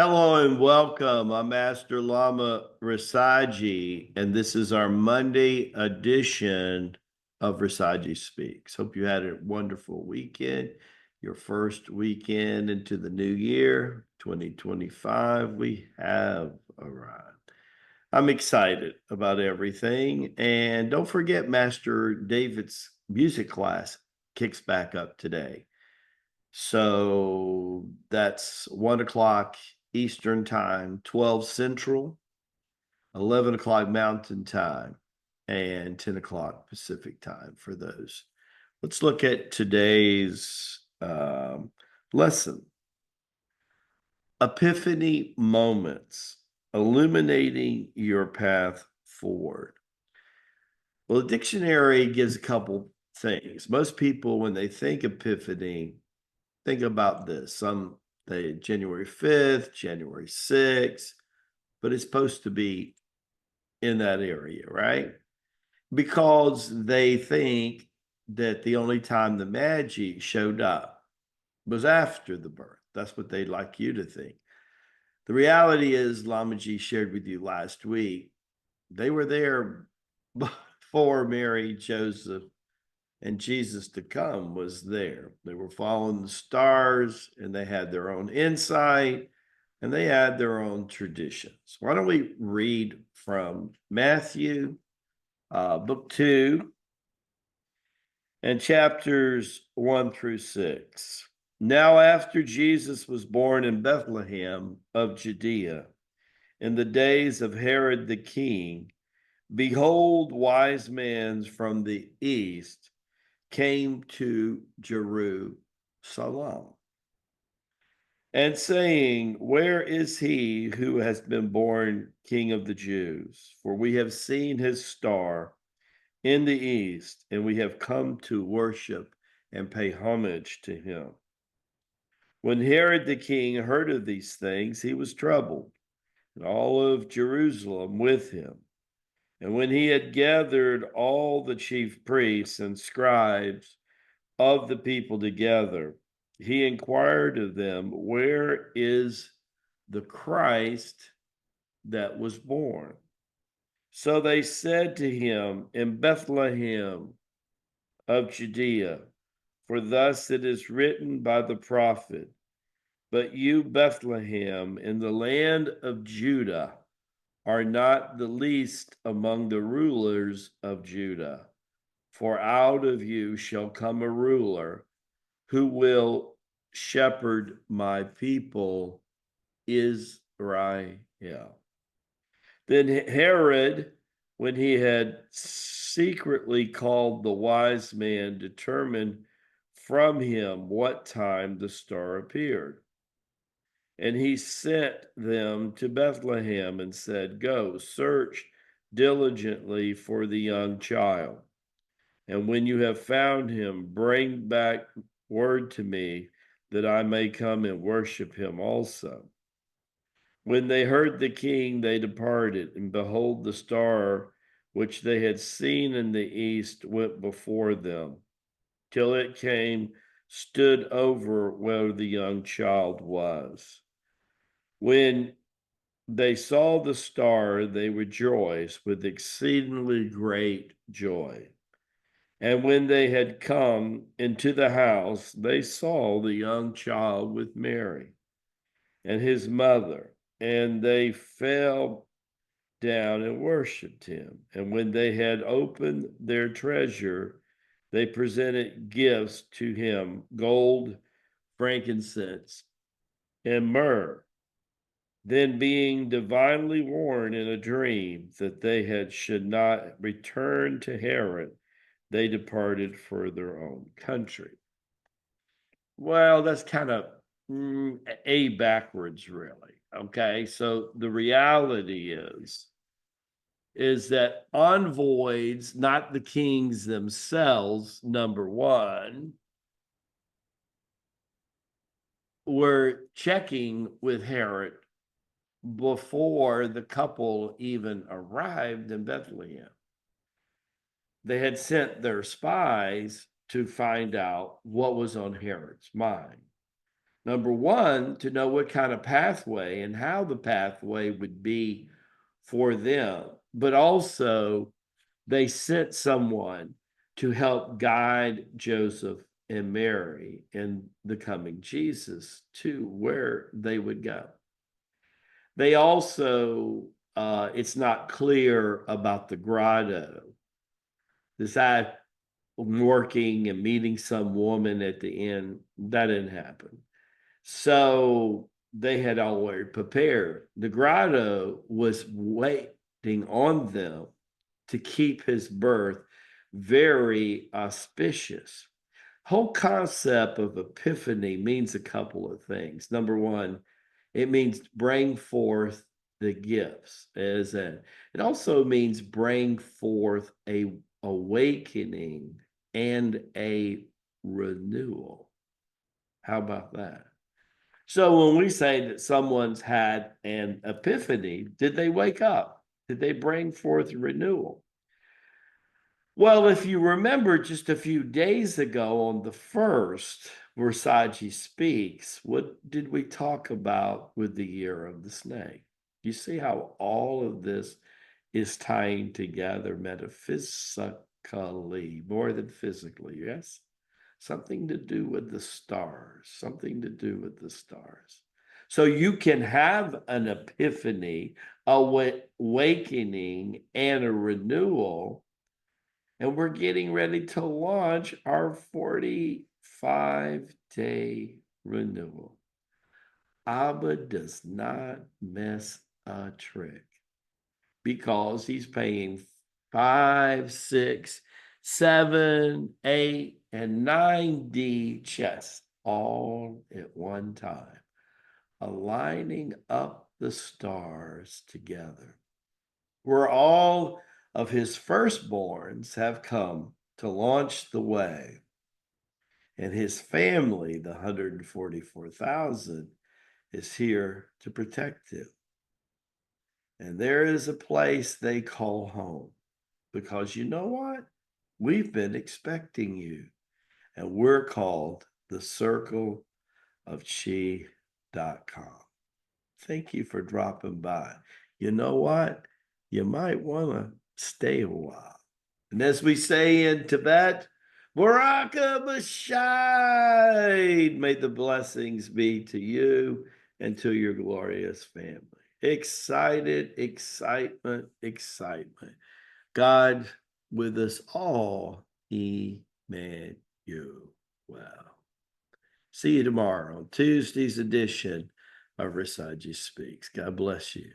Hello and welcome. I'm Master Lama Rasaji, and this is our Monday edition of Rasaji Speaks. Hope you had a wonderful weekend, your first weekend into the new year, 2025. We have arrived. I'm excited about everything. And don't forget, Master David's music class kicks back up today. So that's 1 o'clock Eastern time, 12 Central, 11 o'clock Mountain time, and 10 o'clock Pacific time for those. Let's look at today's lesson. Epiphany Moments, illuminating your path forward. Well, the dictionary gives a couple things. Most people, when they think epiphany, think about this. Some say January 5th, January 6th, but it's supposed to be in that area, right? Because they think that the only time the Magi showed up was after the birth. That's what they'd like you to think. The reality is, Lamaji shared with you last week, they were there before Mary, Joseph, and Jesus to come was there. They were following the stars and they had their own insight and they had their own traditions. Why don't we read from Matthew, book 2, and chapters 1 through 6. Now, after Jesus was born in Bethlehem of Judea, in the days of Herod the king, behold, wise men from the east came to Jerusalem, and saying, where is he who has been born King of the Jews? For we have seen his star in the east, and we have come to worship and pay homage to him. When Herod the king heard of these things, he was troubled, and all of Jerusalem with him. And when he had gathered all the chief priests and scribes of the people together, he inquired of them, where is the Christ that was born? So they said to him, in Bethlehem of Judea, for thus it is written by the prophet, but you, Bethlehem, in the land of Judah, are not the least among the rulers of Judah, for out of you shall come a ruler who will shepherd my people Israel. Then Herod, when he had secretly called the wise man, determined from him what time the star appeared. And he sent them to Bethlehem and said, go, search diligently for the young child. And when you have found him, bring back word to me that I may come and worship him also. When they heard the king, they departed, and behold, the star which they had seen in the east went before them, till it came, stood over where the young child was. When they saw the star, they rejoiced with exceedingly great joy. And when they had come into the house, they saw the young child with Mary and his mother, and they fell down and worshiped him. And when they had opened their treasure, they presented gifts to him, gold, frankincense, and myrrh. Then, being divinely warned in a dream that should not return to Herod, they departed for their own country. Well, that's kind of a backwards, really. Okay, so the reality is that envoys, not the kings themselves, number one, were checking with Herod before the couple even arrived in Bethlehem. They had sent their spies to find out what was on Herod's mind. Number one, to know what kind of pathway and how the pathway would be for them, but also they sent someone to help guide Joseph and Mary in the coming Jesus to where they would go. They also, it's not clear about the grotto. This I working and meeting some woman at the end, that didn't happen. So they had already prepared. The grotto was waiting on them to keep his birth very auspicious. Whole concept of epiphany means a couple of things. Number one, it means bring forth the gifts. It also means bring forth a awakening and a renewal. How about that? So when we say that someone's had an epiphany, did they wake up? Did they bring forth renewal? Well, if you remember just a few days ago on the first, where Magi speaks, what did we talk about with the year of the snake? You see how all of this is tying together metaphysically more than physically, yes? Something to do with the stars, something to do with the stars. So you can have an epiphany, awakening, and a renewal. And we're getting ready to launch our 45-day renewal. Abba does not miss a trick because he's paying 5, 6, 7, 8, and 9D chess all at one time, aligning up the stars together, where all of his firstborns have come to launch the way, and his family, the 144,000, is here to protect him. And there is a place they call home, because you know what? We've been expecting you, and we're called the Circle of Chi.com. Thank you for dropping by. You know what? You might want to stay a while. And as we say in Tibet, Baraka Bashai, may the blessings be to you and to your glorious family. Excited, excitement, excitement. God with us all, Emmanuel. See you tomorrow on Tuesday's edition of Rasaji Speaks. God bless you.